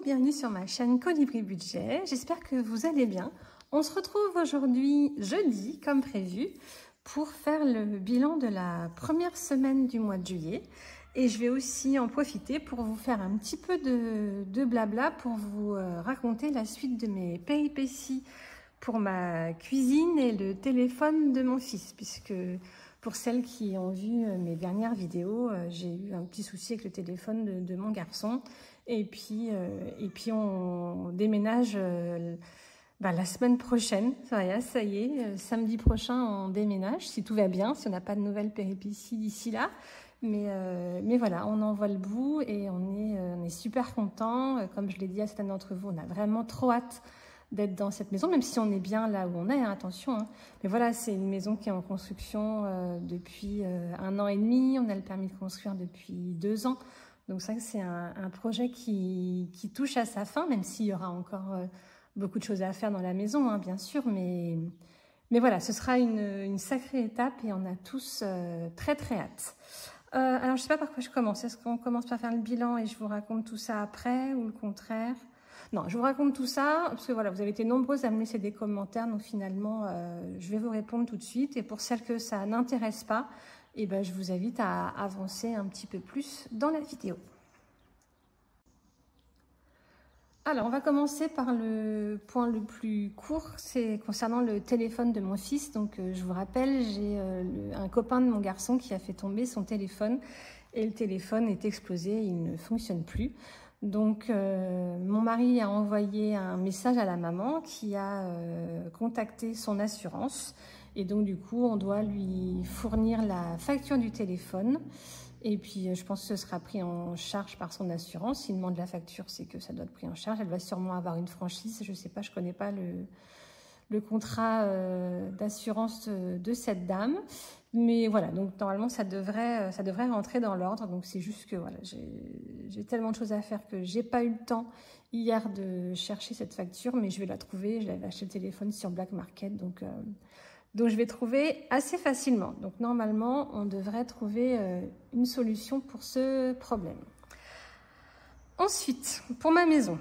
bienvenue sur ma chaîne Colibri Budget, j'espère que vous allez bien. On se retrouve aujourd'hui jeudi comme prévu pour faire le bilan de la première semaine du mois de juillet et je vais aussi en profiter pour vous faire un petit peu de blabla pour vous raconter la suite de mes péripéties pour ma cuisine et le téléphone de mon fils, puisque pour celles qui ont vu mes dernières vidéos, j'ai eu un petit souci avec le téléphone de mon garçon. Et puis on déménage la semaine prochaine. Ça y est, samedi prochain, on déménage, si tout va bien, si on n'a pas de nouvelles péripéties d'ici là. Mais voilà, on en voit le bout et on est super contents. Comme je l'ai dit à certains d'entre vous, on a vraiment trop hâte d'être dans cette maison, même si on est bien là où on est, hein, attention. Hein. Mais voilà, c'est une maison qui est en construction depuis 1 an et demi. On a le permis de construire depuis 2 ans. Donc c'est vrai que c'est un projet qui touche à sa fin, même s'il y aura encore beaucoup de choses à faire dans la maison, hein, bien sûr. Mais voilà, ce sera une sacrée étape et on a tous très très hâte. Alors je ne sais pas par quoi je commence. Est-ce qu'on commence par faire le bilan et je vous raconte tout ça après ou le contraire ? Non, je vous raconte tout ça parce que voilà, vous avez été nombreuses à me laisser des commentaires, donc finalement, je vais vous répondre tout de suite. Et pour celles que ça n'intéresse pas, eh ben, je vous invite à avancer un petit peu plus dans la vidéo. Alors, on va commencer par le point le plus court, c'est concernant le téléphone de mon fils. Donc, je vous rappelle, j'ai un copain de mon garçon qui a fait tomber son téléphone et le téléphone est explosé, il ne fonctionne plus. Donc, mon mari a envoyé un message à la maman qui a contacté son assurance. Et donc, du coup, on doit lui fournir la facture du téléphone. Et puis, je pense que ce sera pris en charge par son assurance. S'il demande la facture, c'est que ça doit être pris en charge. Elle va sûrement avoir une franchise. Je ne sais pas, je ne connais pas le contrat d'assurance de cette dame. Mais voilà, donc normalement, ça devrait rentrer dans l'ordre. Donc, c'est juste que voilà, j'ai tellement de choses à faire que j'ai pas eu le temps hier de chercher cette facture, mais je vais la trouver. Je l'avais acheté le téléphone sur Black Market, donc je vais trouver assez facilement. Donc, normalement, on devrait trouver une solution pour ce problème. Ensuite, pour ma maison.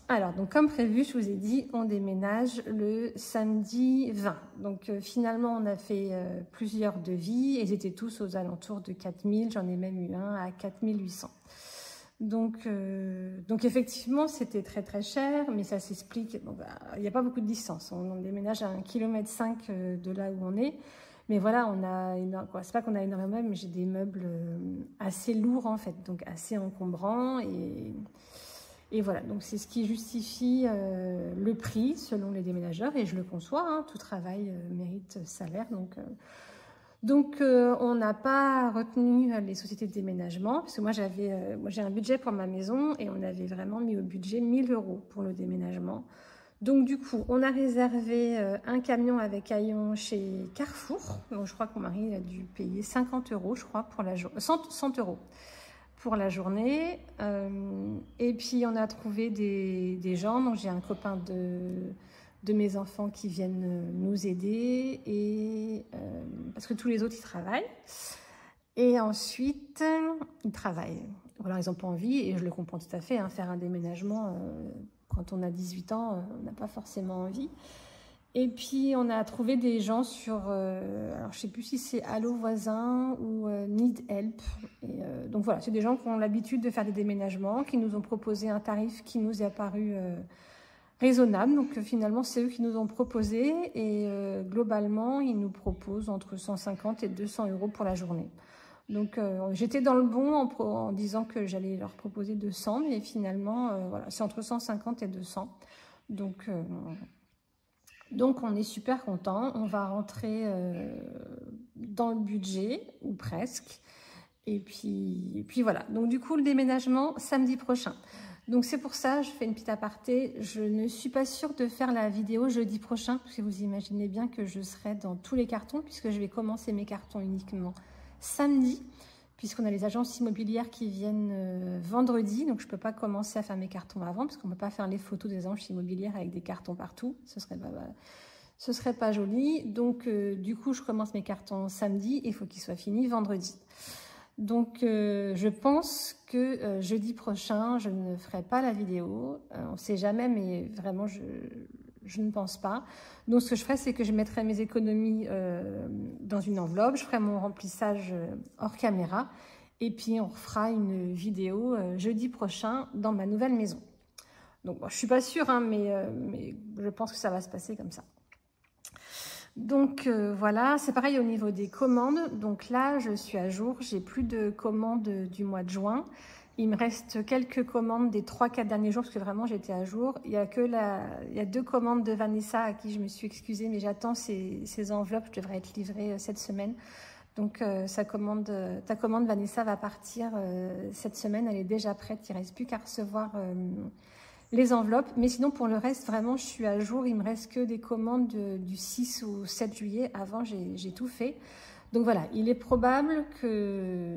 Alors, donc comme prévu, je vous ai dit, on déménage le samedi 20. Donc, finalement, on a fait plusieurs devis et ils étaient tous aux alentours de 4000. J'en ai même eu un à 4800. Donc effectivement, c'était très très cher, mais ça s'explique. Bon, il n'y a pas beaucoup de distance. On déménage à 1,5 km de là où on est. Mais voilà, c'est pas qu'on a énormément, mais j'ai des meubles assez lourds en fait, donc assez encombrants et voilà, donc c'est ce qui justifie le prix selon les déménageurs et je le conçois, hein, tout travail mérite salaire, donc on n'a pas retenu les sociétés de déménagement parce que moi j'ai un budget pour ma maison et on avait vraiment mis au budget 1 000 € pour le déménagement. Donc du coup, on a réservé un camion avec haillons chez Carrefour. Donc je crois que mon mari a dû payer 50 € je crois pour la journée, 100 € pour la journée. Et puis on a trouvé des gens. Donc j'ai un copain de mes enfants qui viennent nous aider et parce que tous les autres ils travaillent. Et ensuite ils travaillent. Voilà, ils n'ont pas envie et je le comprends tout à fait. Hein, faire un déménagement. Quand on a 18 ans, on n'a pas forcément envie. Et puis, on a trouvé des gens sur... alors, je ne sais plus si c'est Allo Voisin ou Need Help. Et, donc, voilà, c'est des gens qui ont l'habitude de faire des déménagements, qui nous ont proposé un tarif qui nous est apparu raisonnable. Donc, finalement, c'est eux qui nous ont proposé. Et globalement, ils nous proposent entre 150 et 200 € pour la journée. Donc, j'étais dans le bon en disant que j'allais leur proposer 200, mais finalement, voilà, c'est entre 150 et 200. Donc, on est super content. On va rentrer dans le budget, ou presque. Et puis voilà. Donc, du coup, le déménagement, samedi prochain. Donc, c'est pour ça, je fais une petite aparté. Je ne suis pas sûre de faire la vidéo jeudi prochain, parce que vous imaginez bien que je serai dans tous les cartons, puisque je vais commencer mes cartons uniquement samedi, puisqu'on a les agences immobilières qui viennent vendredi, donc je ne peux pas commencer à faire mes cartons avant, parce qu'on ne peut pas faire les photos des agences immobilières avec des cartons partout, ce serait pas joli. Donc du coup, je commence mes cartons samedi et il faut qu'ils soient finis vendredi. Donc, je pense que jeudi prochain, je ne ferai pas la vidéo. On ne sait jamais, mais vraiment, je ne pense pas. Donc, ce que je ferai, c'est que je mettrai mes économies dans une enveloppe. Je ferai mon remplissage hors caméra. Et puis, on refera une vidéo jeudi prochain dans ma nouvelle maison. Donc, bon, je ne suis pas sûre, hein, mais je pense que ça va se passer comme ça. Donc voilà, c'est pareil au niveau des commandes. Donc là, je suis à jour, j'ai plus de commandes du mois de juin. Il me reste quelques commandes des 3-4 derniers jours parce que vraiment j'étais à jour. Il y a 2 commandes de Vanessa à qui je me suis excusée, mais j'attends ces enveloppes, je devrais être livrée cette semaine. Donc ta commande Vanessa va partir cette semaine, elle est déjà prête, il ne reste plus qu'à recevoir les enveloppes, mais sinon pour le reste vraiment je suis à jour, il me reste que des commandes du 6 ou 7 juillet, avant j'ai tout fait. Donc voilà, il est probable que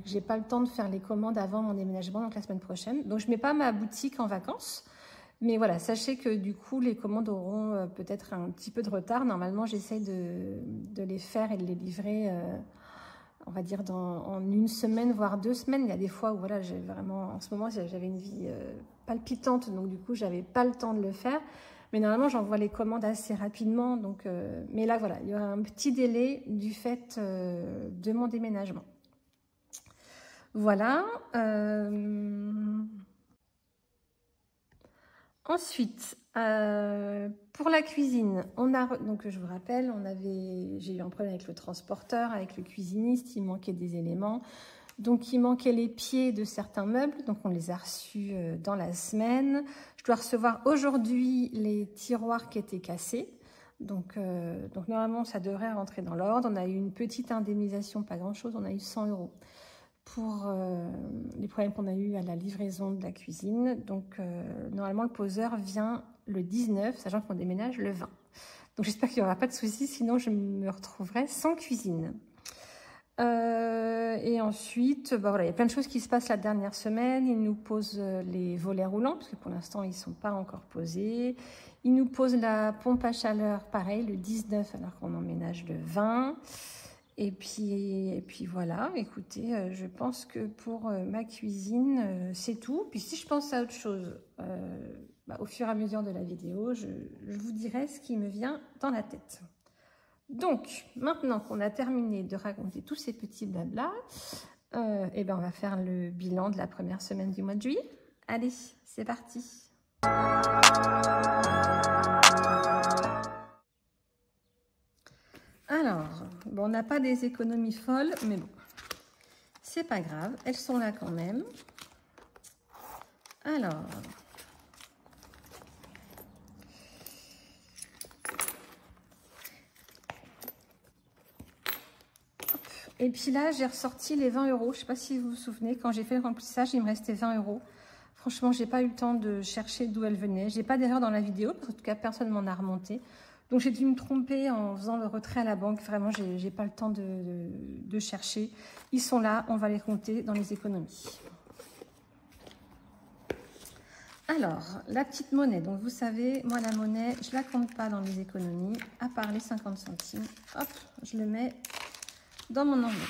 j'ai pas le temps de faire les commandes avant mon déménagement, donc la semaine prochaine. Donc je mets pas ma boutique en vacances, mais voilà, sachez que du coup les commandes auront peut-être un petit peu de retard. Normalement j'essaye de les faire et de les livrer on va dire en une semaine, voire 2 semaines. Il y a des fois où voilà, j'ai vraiment, en ce moment, j'avais une vie palpitante, donc du coup, j'avais pas le temps de le faire. Mais normalement, j'envoie les commandes assez rapidement. Donc, mais là, voilà, il y aura un petit délai du fait de mon déménagement. Voilà. Ensuite, pour la cuisine, donc je vous rappelle, j'ai eu un problème avec le transporteur, avec le cuisiniste, il manquait des éléments. Donc, il manquait les pieds de certains meubles, donc on les a reçus dans la semaine. Je dois recevoir aujourd'hui les tiroirs qui étaient cassés. Donc normalement, ça devrait rentrer dans l'ordre. On a eu une petite indemnisation, pas grand-chose, on a eu 100 € pour les problèmes qu'on a eu à la livraison de la cuisine. Donc, normalement, le poseur vient le 19, sachant qu'on déménage le 20. Donc, j'espère qu'il n'y aura pas de soucis, sinon je me retrouverai sans cuisine. Et ensuite, voilà, il y a plein de choses qui se passent la dernière semaine. Ils nous posent les volets roulants, parce que pour l'instant, ils ne sont pas encore posés. Ils nous posent la pompe à chaleur, pareil, le 19, alors qu'on emménage le 20. Et puis voilà, écoutez, je pense que pour ma cuisine, c'est tout. Puis si je pense à autre chose, au fur et à mesure de la vidéo, je vous dirai ce qui me vient dans la tête. Donc, maintenant qu'on a terminé de raconter tous ces petits blabla, on va faire le bilan de la première semaine du mois de juillet. Allez, c'est parti! Alors, bon, on n'a pas des économies folles, mais bon, c'est pas grave, elles sont là quand même. Alors, et puis là, j'ai ressorti les 20 €. Je ne sais pas si vous vous souvenez, quand j'ai fait le remplissage, il me restait 20 €. Franchement, je n'ai pas eu le temps de chercher d'où elle venait. Je n'ai pas d'erreur dans la vidéo, parce qu'en tout cas, personne ne m'en a remonté. Donc, j'ai dû me tromper en faisant le retrait à la banque. Vraiment, je n'ai pas le temps de chercher. Ils sont là, on va les compter dans les économies. Alors, la petite monnaie. Donc, vous savez, moi, la monnaie, je ne la compte pas dans les économies, à part les 50 centimes. Hop, je le mets dans mon enveloppe.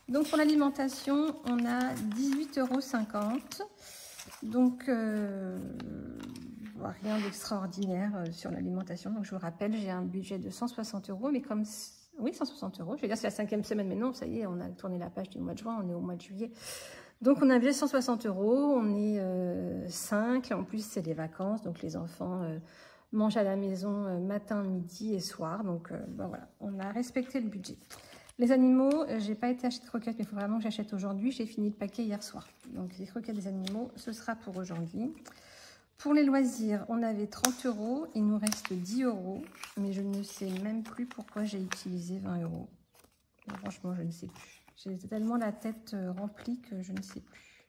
Donc, pour l'alimentation, on a 18,50 €. Donc, rien d'extraordinaire sur l'alimentation. Donc, je vous rappelle, j'ai un budget de 160 €. Mais comme... Oui, 160 €. Je vais dire, c'est la 5e semaine, mais non, ça y est, on a tourné la page du mois de juin, on est au mois de juillet. Donc, on a un budget de 160 €. On est 5. En plus, c'est les vacances. Donc, les enfants mangent à la maison matin, midi et soir. Donc, voilà, on a respecté le budget. Les animaux, j'ai pas été acheter de croquettes, mais il faut vraiment que j'achète aujourd'hui. J'ai fini le paquet hier soir. Donc, les croquettes des animaux, ce sera pour aujourd'hui. Pour les loisirs, on avait 30 €. Il nous reste 10 €. Mais je ne sais même plus pourquoi j'ai utilisé 20 €. Franchement, je ne sais plus. J'ai tellement la tête remplie que je ne sais plus.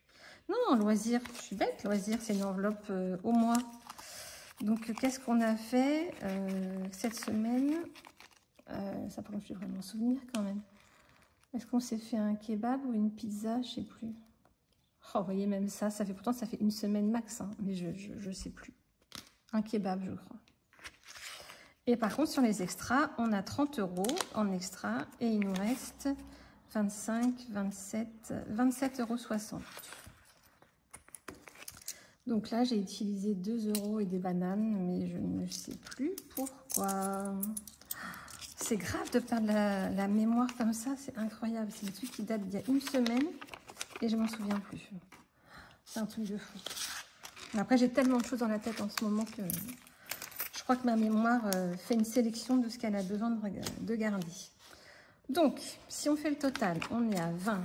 Non, loisirs, je suis bête. Loisirs, c'est une enveloppe au mois. Donc, qu'est-ce qu'on a fait cette semaine? Ça, par contre, je vais vraiment me souvenir quand même. Est-ce qu'on s'est fait un kebab ou une pizza? Je sais plus. Oh, vous voyez, même ça, pourtant, ça fait une semaine max, hein, mais je sais plus. Un kebab, je crois. Et par contre, sur les extras, on a 30 € en extra et il nous reste 25, 27, 27,60 €. Donc là, j'ai utilisé 2 € et des bananes, mais je ne sais plus pourquoi. C'est grave de perdre la mémoire comme ça, c'est incroyable. C'est des trucs qui datent d'il y a une semaine et je m'en souviens plus. C'est un truc de fou. Après, j'ai tellement de choses dans la tête en ce moment que je crois que ma mémoire fait une sélection de ce qu'elle a besoin de garder. Donc, si on fait le total, on est à 20,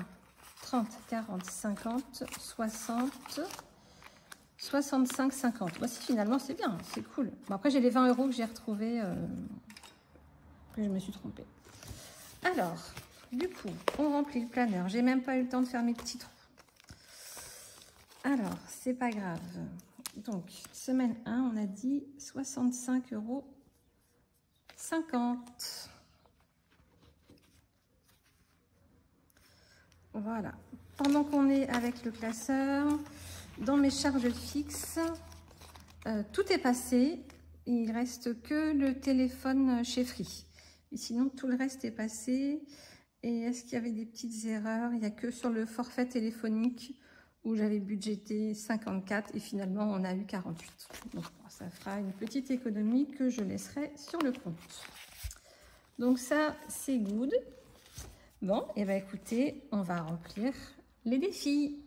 30, 40, 50, 60, 65, 50. Voici, finalement, c'est bien, c'est cool. Bon, après, j'ai les 20 € que j'ai retrouvés, que je me suis trompée. Alors, du coup, on remplit le planeur. J'ai même pas eu le temps de faire mes petits trous. Alors, c'est pas grave. Donc, semaine 1, on a dit 65,50 €. Voilà. Pendant qu'on est avec le classeur, dans mes charges fixes, tout est passé. Il reste que le téléphone chez Free. Et sinon, tout le reste est passé. Et est-ce qu'il y avait des petites erreurs? Il n'y a que sur le forfait téléphonique où j'avais budgété 54 et finalement, on a eu 48. Donc, ça fera une petite économie que je laisserai sur le compte. Donc ça, c'est good. Bon, et bien écoutez, on va remplir les défis.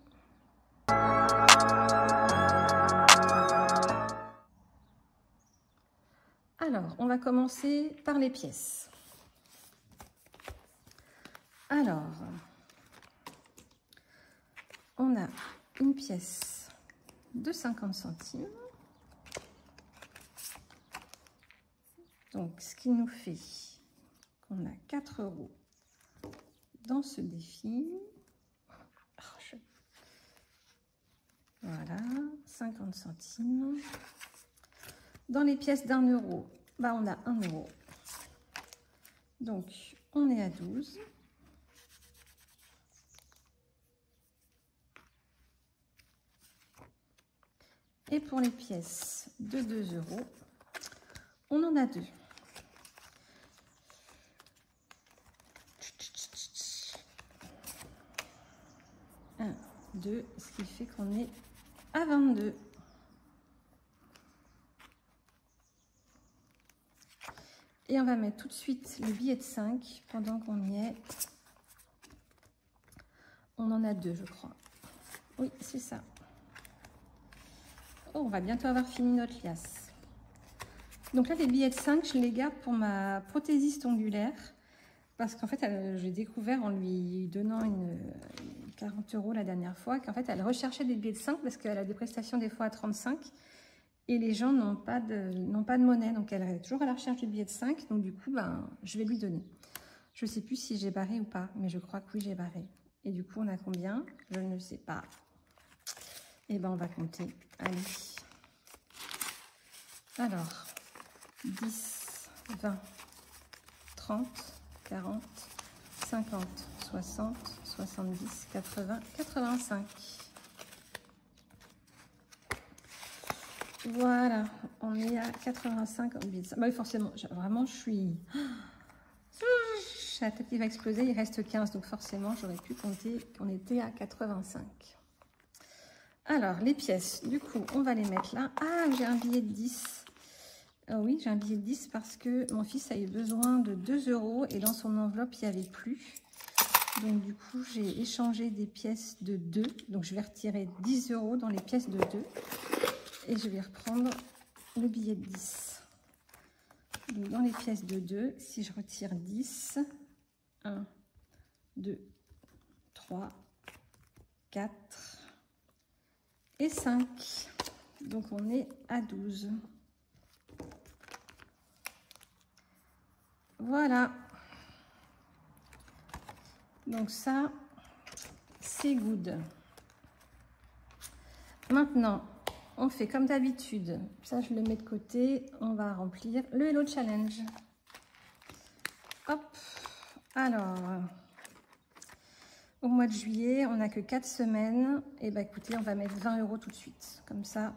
Alors, on va commencer par les pièces. Alors, on a une pièce de 50 centimes. Donc, ce qui nous fait qu'on a 4 € dans ce défi. Voilà, 50 centimes. Dans les pièces d'1 €, bah on a 1 €. Donc, on est à 12. Et pour les pièces de 2 €, on en a 2. Un, 2, ce qui fait qu'on est à 22. Et on va mettre tout de suite le billet de 5 pendant qu'on y est. On en a 2, je crois. Oui, c'est ça. Oh, on va bientôt avoir fini notre liasse. Donc là, les billets de 5, je les garde pour ma prothésiste ongulaire. Parce qu'en fait, j'ai découvert en lui donnant 40 € la dernière fois, qu'en fait, elle recherchait des billets de 5 parce qu'elle a des prestations des fois à 35. Et les gens n'ont pas de monnaie. Donc, elle est toujours à la recherche du billet de 5. Donc, du coup, ben, je vais lui donner. Je ne sais plus si j'ai barré ou pas, mais je crois que oui, j'ai barré. Et du coup, on a combien? Je ne sais pas. Et ben, on va compter. Allez. Alors, 10, 20, 30, 40, 50, 60, 70, 80, 85. Voilà, on est à 85 en billets. Bah oui, forcément, vraiment, je suis... La tête qui va exploser, il reste 15, donc forcément, j'aurais pu compter qu'on était à 85. Alors, les pièces, du coup, on va les mettre là. Ah, j'ai un billet de 10. Oui, j'ai un billet de 10 parce que mon fils a eu besoin de 2 € et dans son enveloppe, il n'y avait plus. Donc, du coup, j'ai échangé des pièces de 2. Donc, je vais retirer 10 € dans les pièces de 2. Et je vais reprendre le billet de 10. Donc, dans les pièces de 2, si je retire 10, 1, 2, 3, 4 et 5. Donc, on est à 12. Voilà. Donc, ça, c'est good. Maintenant, on fait comme d'habitude. Ça, je le mets de côté. On va remplir le Hello Challenge. Hop. Alors, au mois de juillet, on n'a que 4 semaines. Et bien, écoutez, on va mettre 20 € tout de suite. Comme ça,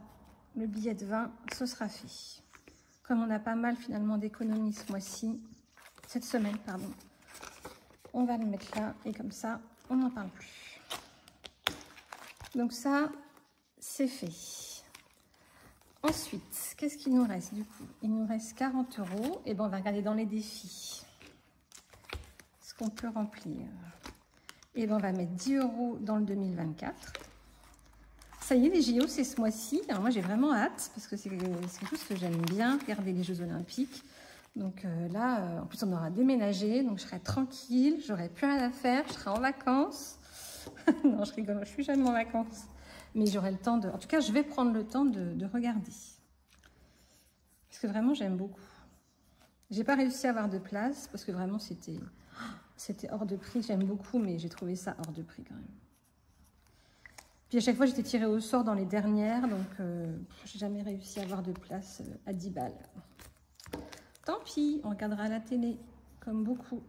le billet de 20, ce sera fait. Comme on a pas mal finalement d'économies ce mois-ci, cette semaine, pardon. On va le mettre là et comme ça, on n'en parle plus. Donc ça, c'est fait. Ensuite, qu'est-ce qu'il nous reste du coup? Il nous reste 40 €. Et ben on va regarder dans les défis ce qu'on peut remplir. Et ben on va mettre 10 € dans le 2024. Ça y est, les JO, c'est ce mois-ci. Alors moi, j'ai vraiment hâte parce que c'est quelque chose que j'aime bien, regarder les Jeux Olympiques. Donc là, en plus, on aura déménagé, donc je serai tranquille, j'aurai plus rien à faire, je serai en vacances. Non, je rigole, je suis jamais en vacances. Mais j'aurai le temps de... En tout cas, je vais prendre le temps de regarder. Parce que vraiment, j'aime beaucoup. J'ai pas réussi à avoir de place parce que vraiment, c'était hors de prix. J'aime beaucoup, mais j'ai trouvé ça hors de prix quand même. Puis à chaque fois, j'étais tirée au sort dans les dernières, donc j'ai jamais réussi à avoir de place à 10 balles. Tant pis, on regardera la télé, comme beaucoup.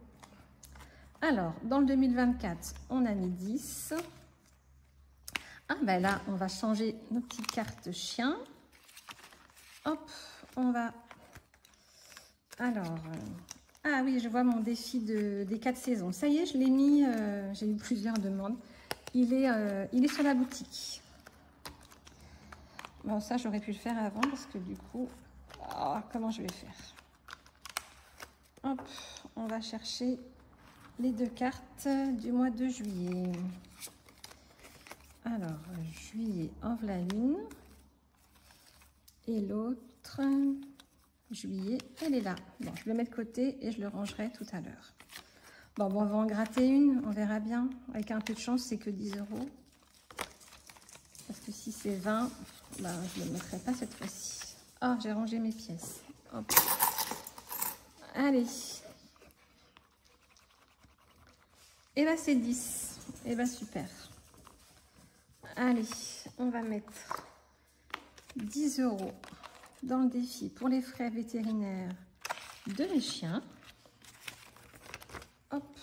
Alors, dans le 2024, on a mis 10. Ah ben là, on va changer nos petites cartes chiens. Hop, on va... Alors, ah oui, je vois mon défi des 4 saisons. Ça y est, je l'ai mis, j'ai eu plusieurs demandes. Il est sur la boutique. Bon, ça, j'aurais pu le faire avant parce que du coup... Oh, comment je vais faire? Hop, on va chercher les 2 cartes du mois de juillet. Alors, juillet, en voilà une. Et l'autre, juillet, elle est là. Bon, je le mets de côté et je le rangerai tout à l'heure. Bon, on va en gratter une, on verra bien. Avec un peu de chance, c'est que 10 €. Parce que si c'est 20, bah, je ne le mettrai pas cette fois-ci. Ah, j'ai rangé mes pièces. Hop. Allez. Et là, c'est 10. Et bah, super. Allez, on va mettre 10 € dans le défi pour les frais vétérinaires de mes chiens. Hop.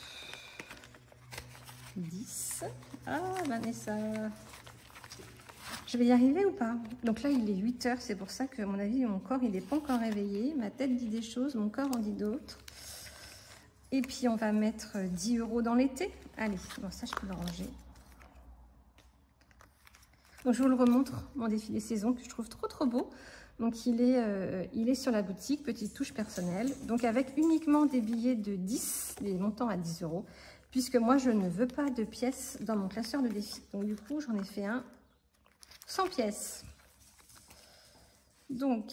10. Ah, Vanessa. Je vais y arriver ou pas? Donc là, il est 8 h. C'est pour ça que, à mon avis, mon corps, il n'est pas encore réveillé. Ma tête dit des choses, mon corps en dit d'autres. Et puis, on va mettre 10 € dans l'été. Allez, bon, ça, je peux le ranger. Donc, je vous le remontre, mon défi des saisons, que je trouve trop beau. Donc, il est sur la boutique, petite touche personnelle. Donc, avec uniquement des billets de 10, des montants à 10 €, puisque moi, je ne veux pas de pièces dans mon classeur de défi. Donc, du coup, j'en ai fait un 100 pièces. Donc,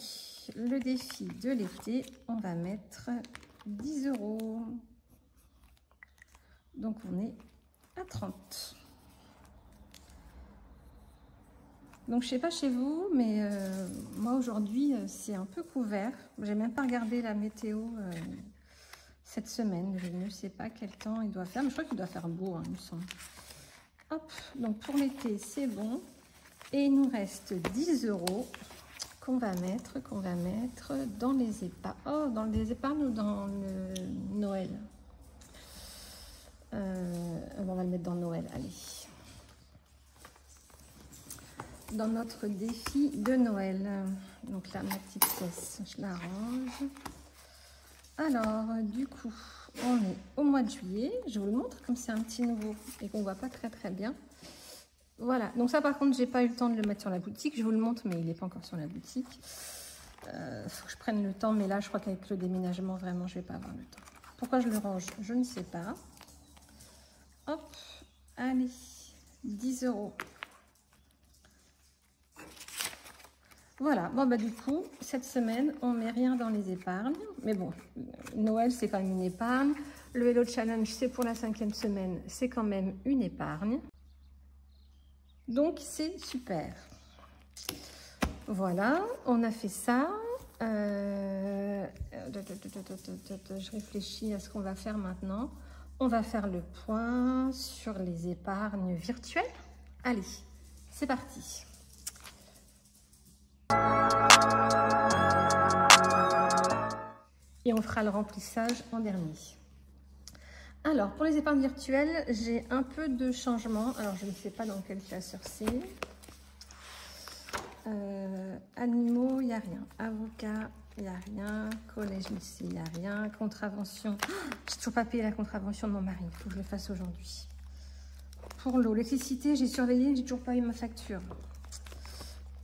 le défi de l'été, on va mettre 10 €. Donc, on est à 30. Donc, je sais pas chez vous, mais moi, aujourd'hui, c'est un peu couvert. J'ai même pas regardé la météo cette semaine. Je ne sais pas quel temps il doit faire, mais je crois qu'il doit faire beau, hein, il me semble. Hop, donc pour l'été, c'est bon. Et il nous reste 10 € qu'on va mettre dans les épargnes. Oh, dans les épargnes ou dans le Noël? On va le mettre dans Noël, allez. Dans notre défi de Noël. Donc là, ma petite pièce, je la range. Alors, du coup, on est au mois de juillet. Je vous le montre comme c'est un petit nouveau et qu'on ne voit pas très bien. Voilà, donc ça par contre, j'ai pas eu le temps de le mettre sur la boutique. Je vous le montre, mais il n'est pas encore sur la boutique. Faut que je prenne le temps, mais là, je crois qu'avec le déménagement, vraiment, je vais pas avoir le temps. Pourquoi je le range? Je ne sais pas. Hop, allez, 10 €. Voilà, bon bah du coup, cette semaine, on met rien dans les épargnes. Mais bon, Noël, c'est quand même une épargne. Le Hello Challenge, c'est pour la 5e semaine, c'est quand même une épargne. Donc, c'est super. Voilà, on a fait ça. Je réfléchis à ce qu'on va faire maintenant. On va faire le point sur les épargnes virtuelles. Allez, c'est parti. Et on fera le remplissage en dernier. Alors, pour les épargnes virtuelles, j'ai un peu de changement. Alors, je ne sais pas dans quel classeur c'est. Animaux, il n'y a rien. Avocat, il n'y a rien. Collège-lycée, il n'y a rien. Contravention. Oh, j'ai toujours pas payé la contravention de mon mari. Il faut que je le fasse aujourd'hui. Pour l'eau, l'électricité, j'ai surveillé, j'ai toujours pas eu ma facture.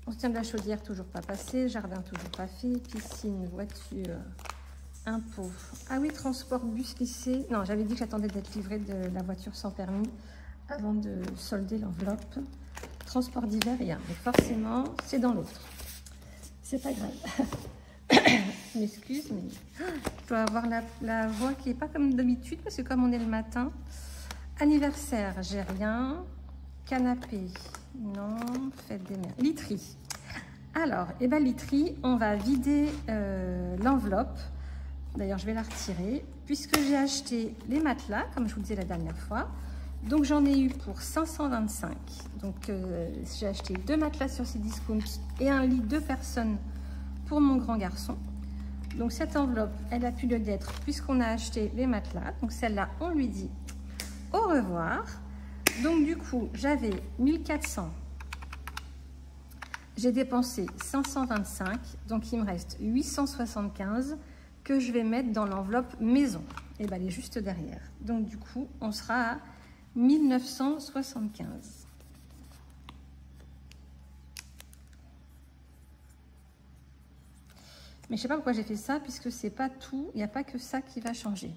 On se tient de la chaudière, toujours pas passé. Jardin, toujours pas fait. Piscine, voiture, impôts. Ah oui, transport, bus, lycée. Non, j'avais dit que j'attendais d'être livrée de la voiture sans permis avant de solder l'enveloppe. Transport d'hiver, rien. Mais forcément, c'est dans l'autre. C'est pas grave. Je m'excuse, mais je dois avoir la voix qui n'est pas comme d'habitude parce que comme on est le matin. Anniversaire, j'ai rien. Canapé, non. Fête des mères. Literie. Alors, eh ben, literie, on va vider l'enveloppe. D'ailleurs, je vais la retirer puisque j'ai acheté les matelas, comme je vous le disais la dernière fois. Donc, j'en ai eu pour 525. Donc, j'ai acheté 2 matelas sur Cdiscount et un lit 2 personnes pour mon grand garçon. Donc, cette enveloppe, elle a plus lieu d'être puisqu'on a acheté les matelas. Donc, celle-là, on lui dit au revoir. Donc, du coup, j'avais 1400. J'ai dépensé 525. Donc, il me reste 875 que je vais mettre dans l'enveloppe maison. Et bien, elle est juste derrière. Donc, du coup, on sera à 1975. Mais je ne sais pas pourquoi j'ai fait ça, puisque c'est pas tout, il n'y a pas que ça qui va changer.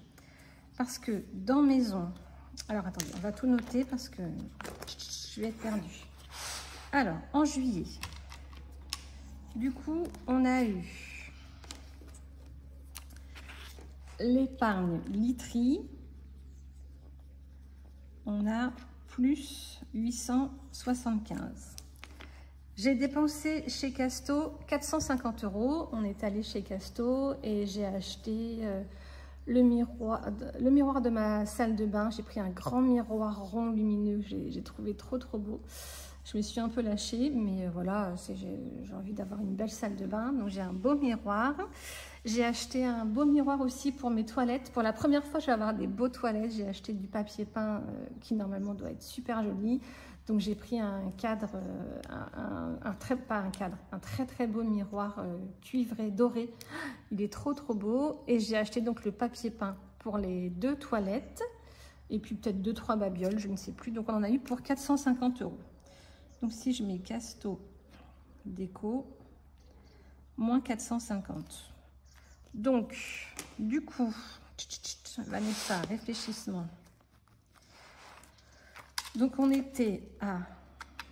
Parce que dans maison, alors attendez, on va tout noter parce que je vais être perdue. Alors, en juillet, du coup, on a eu l'épargne literie. On a plus 875. J'ai dépensé chez Casto 450 €. On est allé chez Casto et j'ai acheté le miroir de ma salle de bain. J'ai pris un grand miroir rond lumineux. J'ai trouvé trop beau. Je me suis un peu lâchée, mais voilà, j'ai envie d'avoir une belle salle de bain. Donc j'ai un beau miroir. J'ai acheté un beau miroir aussi pour mes toilettes. Pour la première fois, je vais avoir des beaux toilettes. J'ai acheté du papier peint qui normalement doit être super joli. Donc j'ai pris un cadre, un très beau miroir cuivré, doré. Il est trop beau. Et j'ai acheté donc le papier peint pour les 2 toilettes. Et puis peut-être 2-3 babioles, je ne sais plus. Donc on en a eu pour 450 €. Donc si je mets Casto déco, moins 450. Donc, du coup, Vanessa, réfléchissement. Donc on était à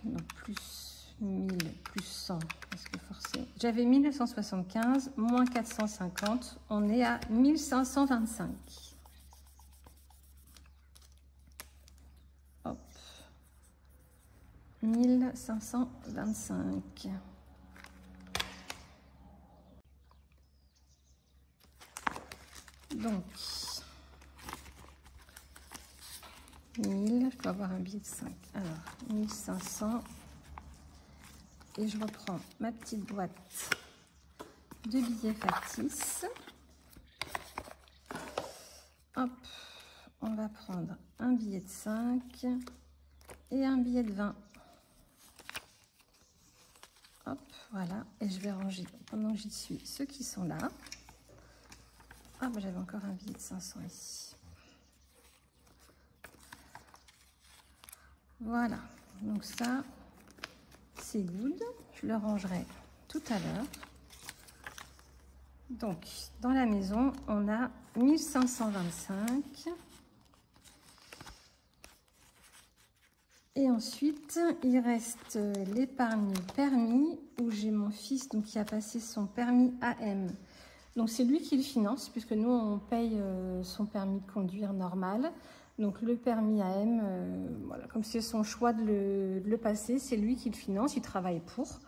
non, plus 1000, plus 100, parce que forcément, j'avais 1975, moins 450, on est à 1525. Hop, 1525. Donc, 1000, je peux avoir un billet de 5. Alors, 1500. Et je reprends ma petite boîte de billets factices. Hop, on va prendre un billet de 5 et un billet de 20. Hop, voilà. Et je vais ranger, pendant que j'y suis, ceux qui sont là. Ah, bah, j'avais encore un billet de 500 ici. Voilà. Donc ça, c'est good. Je le rangerai tout à l'heure. Donc, dans la maison, on a 1525. Et ensuite, il reste l'épargne permis, où j'ai mon fils donc, qui a passé son permis AM. Donc, c'est lui qui le finance, puisque nous, on paye son permis de conduire normal. Donc, le permis AM, voilà, comme c'est son choix de le passer, c'est lui qui le finance, il travaille pour.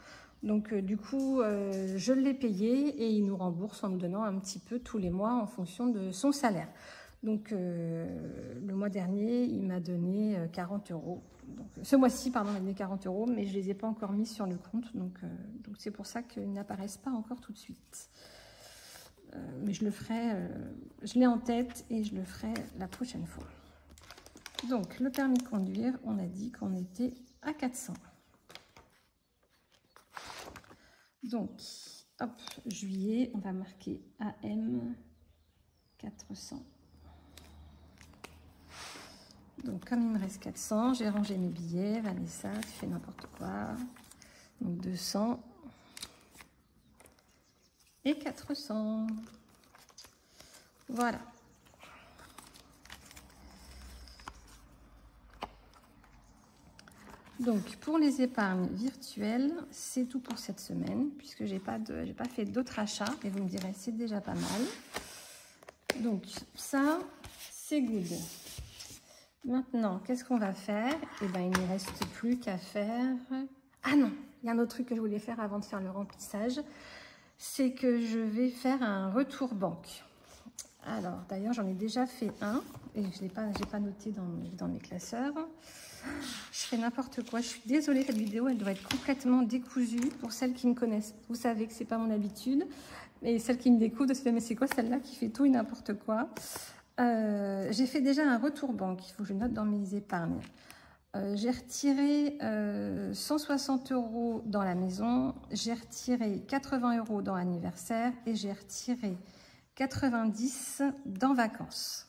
Donc, du coup, je l'ai payé et il nous rembourse en nous donnant un petit peu tous les mois en fonction de son salaire. Donc, le mois dernier, il m'a donné 40 €. Donc, ce mois-ci, pardon, il m'a donné 40 €, mais je ne les ai pas encore mis sur le compte. Donc c'est pour ça qu'ils n'apparaissent pas encore tout de suite. Mais je le ferai, je l'ai en tête et je le ferai la prochaine fois. Donc, le permis de conduire, on a dit qu'on était à 400. Donc, hop, juillet, on va marquer AM 400. Donc, comme il me reste 400, j'ai rangé mes billets. Vanessa, tu fais n'importe quoi. Donc, 200 et 400. Voilà. Donc, pour les épargnes virtuelles, c'est tout pour cette semaine, puisque j'ai pas fait d'autres achats. Et vous me direz, c'est déjà pas mal. Donc, ça, c'est good. Maintenant, qu'est-ce qu'on va faire? Eh bien, il ne reste plus qu'à faire... Ah non, il y a un autre truc que je voulais faire avant de faire le remplissage. C'est que je vais faire un retour banque. Alors, d'ailleurs, j'en ai déjà fait un. Et je n'ai pas noté dans mes classeurs. Je fais n'importe quoi. Je suis désolée, cette vidéo, elle doit être complètement décousue. Pour celles qui me connaissent, vous savez que ce n'est pas mon habitude. Et celles qui me découvrent, de se dire, mais c'est quoi celle-là qui fait tout et n'importe quoi? J'ai fait déjà un retour banque, il faut que je note dans mes épargnes. J'ai retiré 160 € dans la maison, j'ai retiré 80 € dans l'anniversaire et j'ai retiré 90 dans vacances.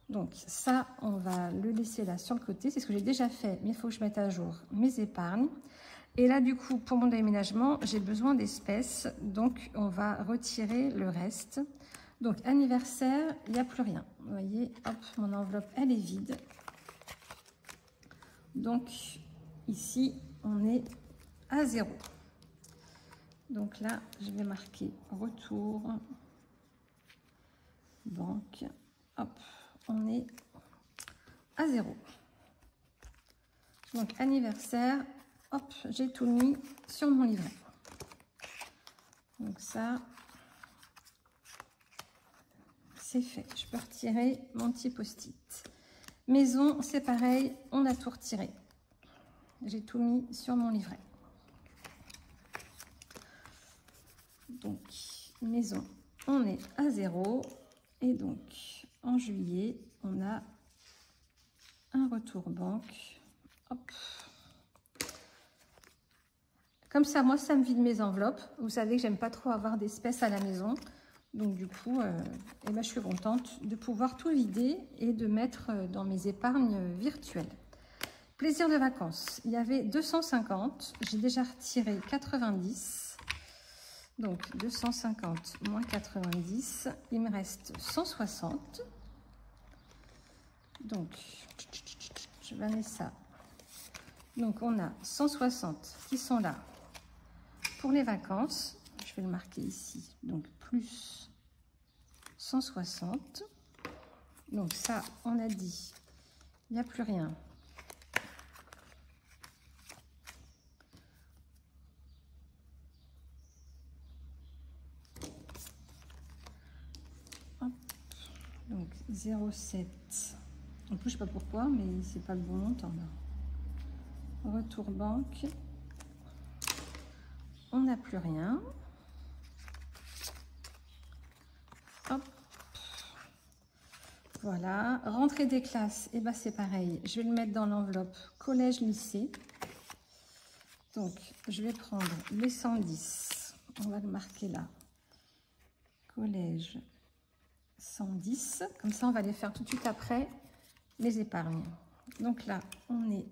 Donc ça, on va le laisser là sur le côté, c'est ce que j'ai déjà fait, mais il faut que je mette à jour mes épargnes. Et là, du coup, pour mon déménagement, j'ai besoin d'espèces, donc on va retirer le reste. Donc, anniversaire, il n'y a plus rien. Vous voyez, hop, mon enveloppe, elle est vide. Donc, ici, on est à 0. Donc là, je vais marquer retour, banque. Hop, on est à 0. Donc, anniversaire, hop, j'ai tout mis sur mon livret. Donc ça... c'est fait. Je peux retirer mon petit post-it. Maison, c'est pareil, on a tout retiré. J'ai tout mis sur mon livret. Donc, maison, on est à 0. Et donc, en juillet, on a un retour banque. Hop. Comme ça, moi, ça me vide mes enveloppes. Vous savez que j'aime pas trop avoir d'espèces à la maison. Donc du coup, eh ben, je suis contente de pouvoir tout vider et de mettre dans mes épargnes virtuelles. Plaisir de vacances, il y avait 250, j'ai déjà retiré 90. Donc 250 moins 90, il me reste 160. Donc, je vais mettre ça. Donc on a 160 qui sont là pour les vacances. Je vais le marquer ici, donc plus 160. Donc ça, on a dit, il n'y a plus rien. Hop. Donc 0,7. En plus, je ne sais pas pourquoi, mais c'est pas le bon montant là. Retour banque. On n'a plus rien. Hop. Voilà. Rentrée des classes, et ben c'est pareil. Je vais le mettre dans l'enveloppe collège-lycée. Donc, je vais prendre les 110. On va le marquer là. Collège 110. Comme ça, on va les faire tout de suite après les épargnes. Donc là, on est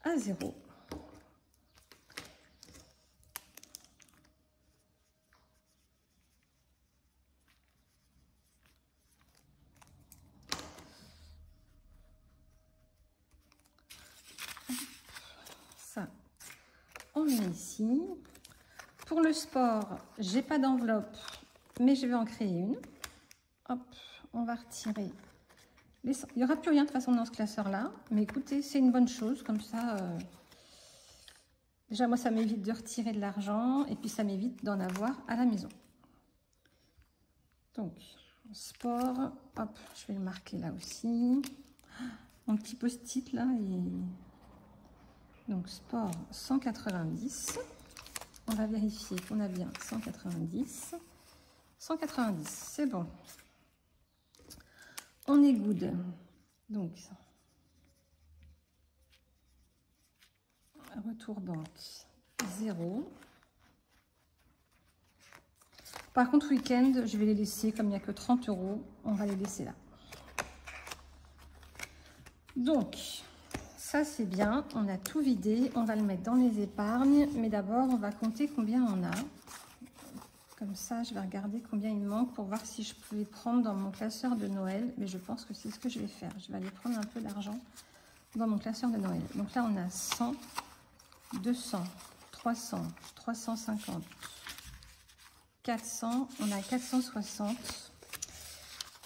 à 0. Ça, on met ici. Pour le sport, j'ai pas d'enveloppe, mais je vais en créer une. Hop, on va retirer. Il n'y aura plus rien de toute façon dans ce classeur-là. Mais écoutez, c'est une bonne chose. Comme ça, déjà, moi, ça m'évite de retirer de l'argent. Et puis, ça m'évite d'en avoir à la maison. Donc, sport. Hop, je vais le marquer là aussi. Mon petit post-it là. Donc, sport 190. On va vérifier qu'on a bien 190. 190, c'est bon. On est good. Donc, retour banque 0. Par contre, week-end, je vais les laisser, comme il n'y a que 30 €, on va les laisser là. Donc, ça c'est bien, on a tout vidé, on va le mettre dans les épargnes, mais d'abord, on va compter combien on a. Comme ça, je vais regarder combien il me manque pour voir si je peux les prendre dans mon classeur de Noël, mais je pense que c'est ce que je vais faire. Je vais aller prendre un peu d'argent dans mon classeur de Noël. Donc là, on a 100, 200, 300, 350, 400, on a 460.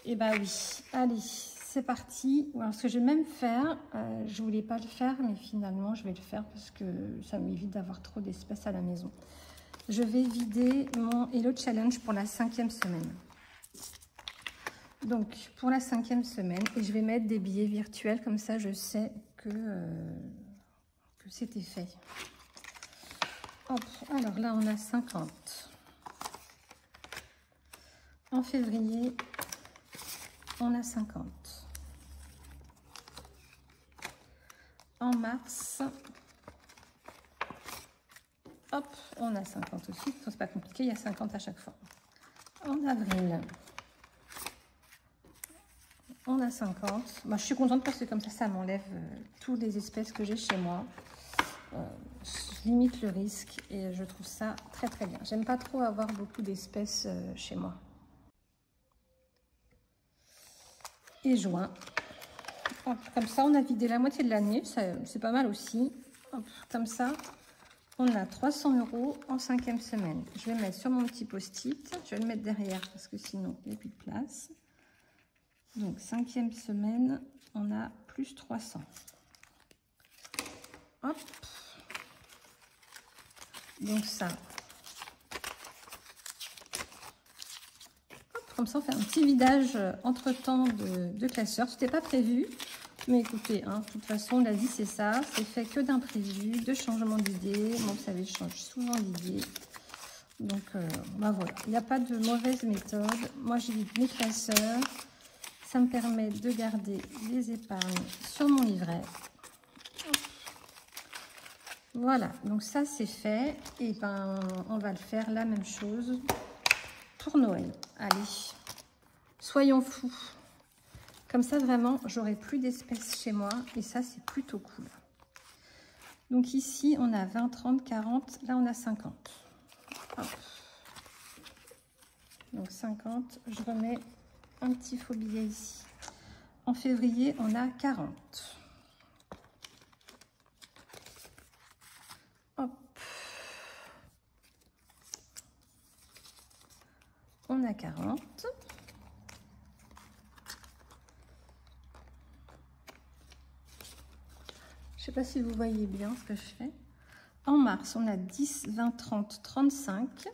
Et bah oui, allez, c'est parti. Alors, ce que je vais même faire, je voulais pas le faire, mais finalement, je vais le faire parce que ça m'évite d'avoir trop d'espèces à la maison. Je vais vider mon Hello Challenge pour la 5e semaine. Donc, pour la 5e semaine, et je vais mettre des billets virtuels, comme ça, je sais que c'était fait. Hop, alors là, on a 50. En février, on a 50. En mars, hop, on a 50 aussi. C'est pas compliqué, il y a 50 à chaque fois. En avril, on a 50. Moi, je suis contente parce que comme ça m'enlève toutes les espèces que j'ai chez moi. Je limite le risque et je trouve ça très très bien. J'aime pas trop avoir beaucoup d'espèces chez moi. Et juin. Hop, comme ça, on a vidé la moitié de l'année. C'est pas mal aussi. Hop, comme ça, on a 300 € en 5e semaine. Je vais le mettre sur mon petit post-it. Je vais le mettre derrière parce que sinon, il n'y a plus de place. Donc, 5e semaine, on a plus 300. Hop. Donc ça. Hop, comme ça, on fait un petit vidage entre-temps de classeur. C'était pas prévu. Mais écoutez, hein, de toute façon, la vie, c'est ça. C'est fait que d'imprévus, de changements d'idées. Moi, vous savez, je change souvent d'idées. Donc, bah voilà. Il n'y a pas de mauvaise méthode. Moi, j'ai mes classeurs. Ça me permet de garder les épargnes sur mon livret. Voilà, donc ça c'est fait. Et ben, on va le faire la même chose pour Noël. Allez, soyons fous. Comme ça, vraiment, j'aurai plus d'espèces chez moi. Et ça, c'est plutôt cool. Donc ici, on a 20, 30, 40. Là, on a 50. Hop. Donc 50, je remets un petit faux billet ici. En février, on a 40. Hop. On a 40. Je ne sais pas si vous voyez bien ce que je fais. En mars, on a 10, 20, 30, 35.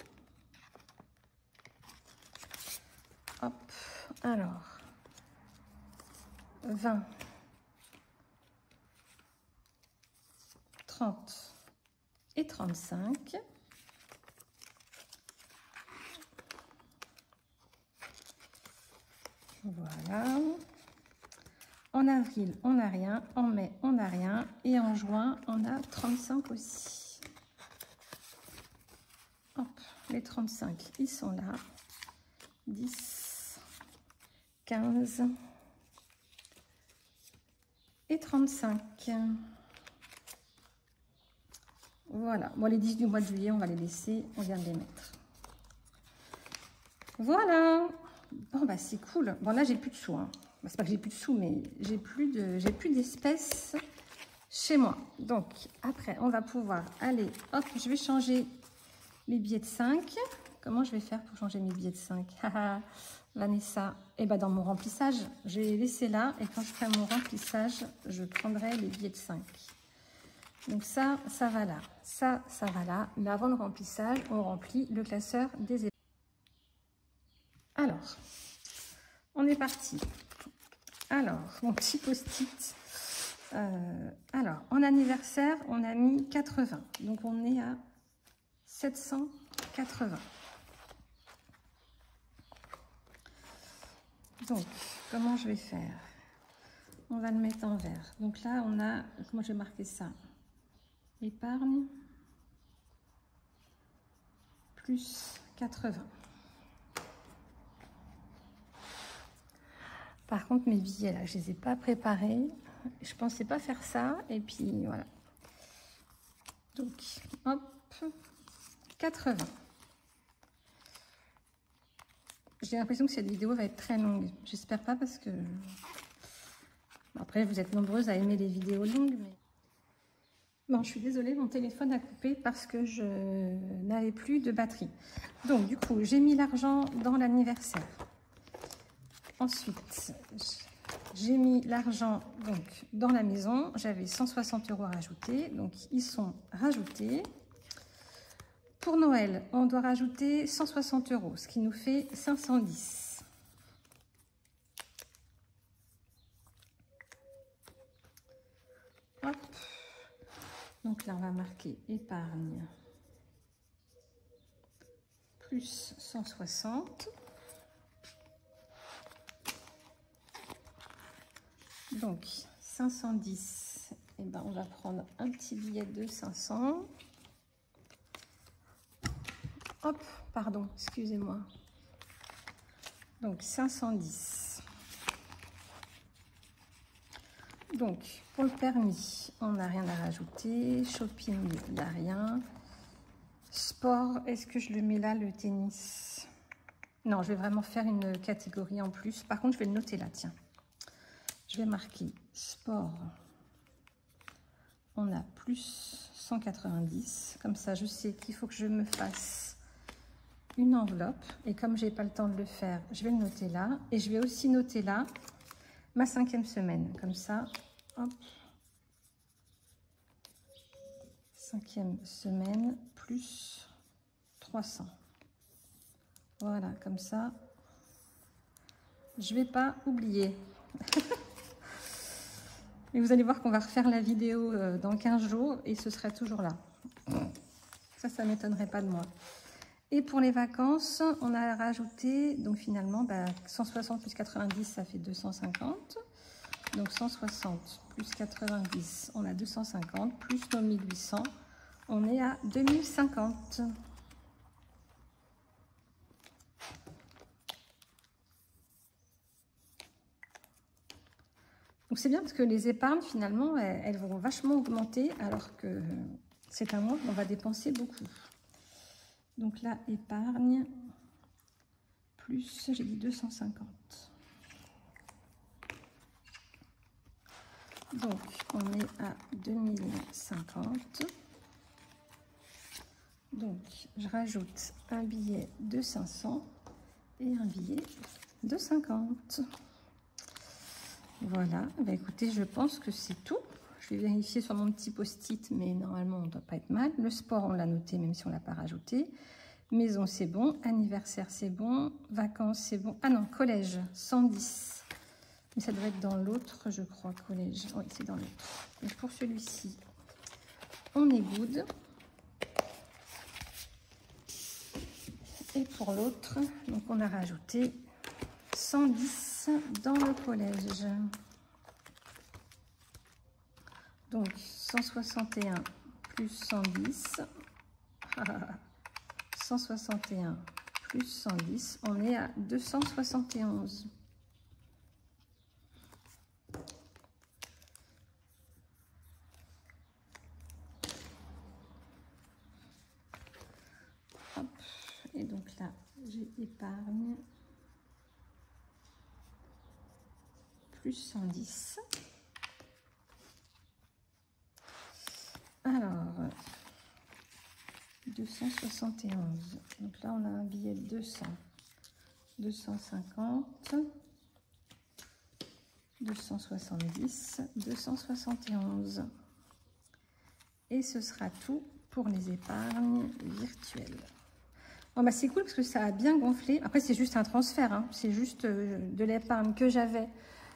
Hop. Alors, 20, 30 et 35. Voilà. En avril, on n'a rien. En mai, on n'a rien. Et en juin, on a 35 aussi. Hop, les 35, ils sont là. 10, 15 et 35. Voilà. Bon, les 10 du mois de juillet, on va les laisser. On vient de les mettre. Voilà. Bon, bah c'est cool. Bon, là, j'ai plus de sous. Hein. Bah, c'est pas que j'ai plus de sous, mais j'ai plus d'espèces chez moi. Donc, après, on va pouvoir aller... Hop, je vais changer les billets de 5. Comment je vais faire pour changer mes billets de 5? Vanessa. Et bah, dans mon remplissage, je vais les laisser là. Et quand je ferai mon remplissage, je prendrai les billets de 5. Donc ça, ça va là. Ça va là. Mais avant le remplissage, on remplit le classeur des épargnes. Alors, on est parti. Alors, mon petit post-it. Alors, en anniversaire, on a mis 80. Donc, on est à 780. Donc, comment je vais faire? On va le mettre en vert. Donc là, on a... Comment je vais marquer ça? Épargne. Plus 80. Par contre, mes billets, là, je les ai pas préparés. Je pensais pas faire ça. Et puis, voilà. Donc, hop, 80. J'ai l'impression que cette vidéo va être très longue. J'espère pas parce que... Après, vous êtes nombreuses à aimer les vidéos longues, mais... Bon, je suis désolée, mon téléphone a coupé parce que je n'avais plus de batterie. Donc, du coup, j'ai mis l'argent dans l'anniversaire. Ensuite, j'ai mis l'argent donc dans la maison. J'avais 160 € à rajouter, donc ils sont rajoutés. Pour Noël, on doit rajouter 160 €, ce qui nous fait 510. Hop. Donc là, on va marquer épargne plus 160. Donc 510, et ben on va prendre un petit billet de 500. Hop, pardon, excusez-moi. Donc 510. Donc pour le permis, on n'a rien à rajouter. Shopping, il n'y a rien. Sport, est-ce que je le mets là, le tennis? Non, je vais vraiment faire une catégorie en plus. Par contre, je vais le noter là, tiens. Je vais marquer sport. On a plus 190. Comme ça, je sais qu'il faut que je me fasse une enveloppe. Et comme j'ai pas le temps de le faire, je vais le noter là. Et je vais aussi noter là ma 5e semaine. Comme ça, hop. 5e semaine plus 300. Voilà, comme ça, je vais pas oublier. Et vous allez voir qu'on va refaire la vidéo dans 15 jours et ce serait toujours là. Ça m'étonnerait pas de moi. Et pour les vacances, on a rajouté, donc finalement, 160 plus 90, ça fait 250. Donc 160 plus 90, on a 250, plus nos 1800, on est à 2050. Donc c'est bien parce que les épargnes, finalement, elles vont vachement augmenter alors que c'est un mois où on va dépenser beaucoup. Donc là, épargne, plus, j'ai dit 250. Donc on est à 2050. Donc je rajoute un billet de 500 et un billet de 50. Voilà, bah écoutez, je pense que c'est tout. Je vais vérifier sur mon petit post-it, mais normalement, on ne doit pas être mal. Le sport, on l'a noté, même si on ne l'a pas rajouté. Maison, c'est bon. Anniversaire, c'est bon. Vacances, c'est bon. Ah non, collège, 110. Mais ça doit être dans l'autre, je crois, collège. Oui, c'est dans l'autre. Et pour celui-ci, on est good. Et pour l'autre, donc on a rajouté 110 dans le collège. Donc 161 plus 110. 161 plus 110, on est à 271. Hop. Et donc là, j'ai épargne plus 110. Alors, 271. Donc là, on a un billet de 200. 250. 270. 271. Et ce sera tout pour les épargnes virtuelles. Bon, c'est cool parce que ça a bien gonflé. Après, c'est juste un transfert. Hein. C'est juste de l'épargne que j'avais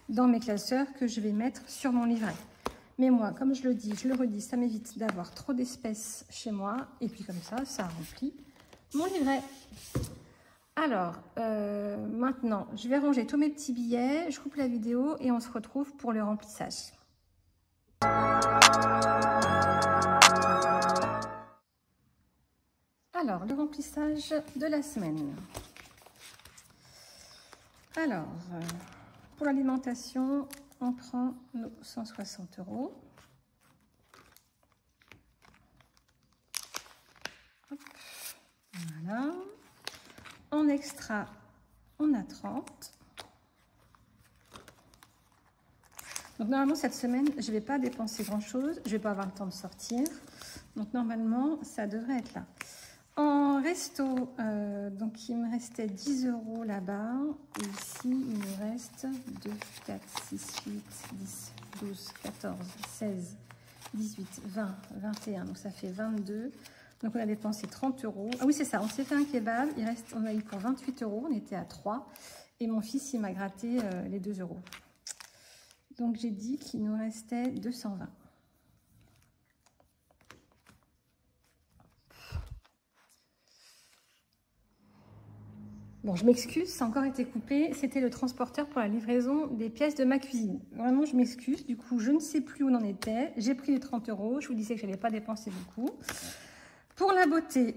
dans mes classeurs que je vais mettre sur mon livret. Mais moi, comme je le dis, je le redis, ça m'évite d'avoir trop d'espèces chez moi. Et puis comme ça remplit mon livret. Alors, maintenant, je vais ranger tous mes petits billets. Je coupe la vidéo et on se retrouve pour le remplissage. Alors, le remplissage de la semaine. Alors, pour l'alimentation, on prend nos 160 €. Hop, voilà. En extra, on a 30. Donc normalement cette semaine, je ne vais pas dépenser grand chose, je ne vais pas avoir le temps de sortir. Donc normalement, ça devrait être là. En resto, donc il me restait 10 € là-bas. Et ici, il me reste 2, 4, 6, 8, 10, 12, 14, 16, 18, 20, 21. Donc ça fait 22. Donc on a dépensé 30 €. Ah oui, c'est ça, on s'est fait un kebab. On a eu pour 28 €, on était à 3. Et mon fils, il m'a gratté les 2 €. Donc j'ai dit qu'il nous restait 220. Bon, je m'excuse, ça a encore été coupé. C'était le transporteur pour la livraison des pièces de ma cuisine. Vraiment, je m'excuse. Du coup, je ne sais plus où on en était. J'ai pris les 30 €. Je vous disais que je n'allais pas dépenser beaucoup. Pour la beauté,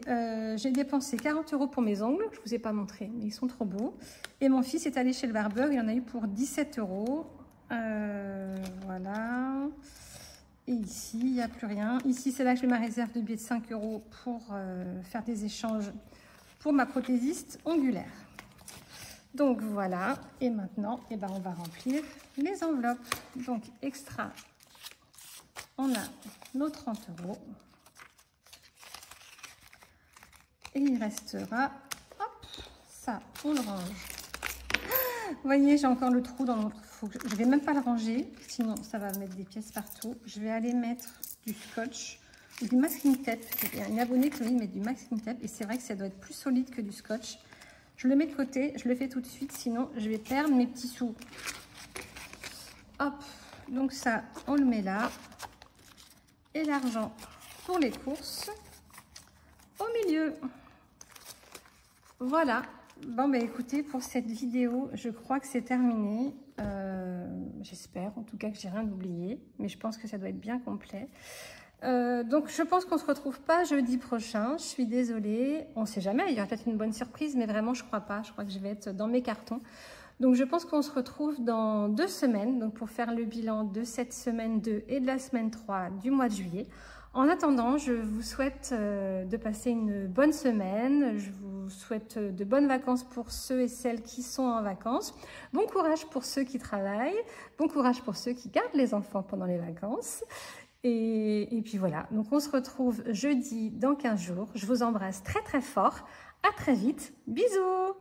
j'ai dépensé 40 € pour mes ongles. Je ne vous ai pas montré, mais ils sont trop beaux. Et mon fils est allé chez le barbeur. Il en a eu pour 17 €. Voilà. Et ici, il n'y a plus rien. Ici, c'est là que je mets ma réserve de billets de 5 € pour faire des échanges pour ma prothésiste ongulaire. Donc voilà, et maintenant, eh ben, on va remplir les enveloppes. Donc extra, on a nos 30 €. Et il restera, hop, ça, on le range. Vous voyez, j'ai encore le trou dans mon... Je ne vais même pas le ranger, sinon ça va mettre des pièces partout. Je vais aller mettre du scotch. Du masking tape. Il y a une abonnée qui m'a dit de mettre du masking tape et c'est vrai que ça doit être plus solide que du scotch. Je le mets de côté, je le fais tout de suite, sinon je vais perdre mes petits sous. Hop, donc ça, on le met là. Et l'argent pour les courses au milieu. Voilà. Bon, bah écoutez, pour cette vidéo, je crois que c'est terminé. J'espère, en tout cas, que j'ai rien oublié, mais je pense que ça doit être bien complet. Donc je pense qu'on se retrouve pas jeudi prochain, je suis désolée, on sait jamais, il y aura peut-être une bonne surprise, mais vraiment je crois pas, je crois que je vais être dans mes cartons. Donc je pense qu'on se retrouve dans 2 semaines, donc pour faire le bilan de cette semaine 2 et de la semaine 3 du mois de juillet. En attendant, je vous souhaite de passer une bonne semaine, je vous souhaite de bonnes vacances pour ceux et celles qui sont en vacances, bon courage pour ceux qui travaillent, bon courage pour ceux qui gardent les enfants pendant les vacances. Et puis voilà, donc on se retrouve jeudi dans 15 jours. Je vous embrasse très très fort. À très vite. Bisous.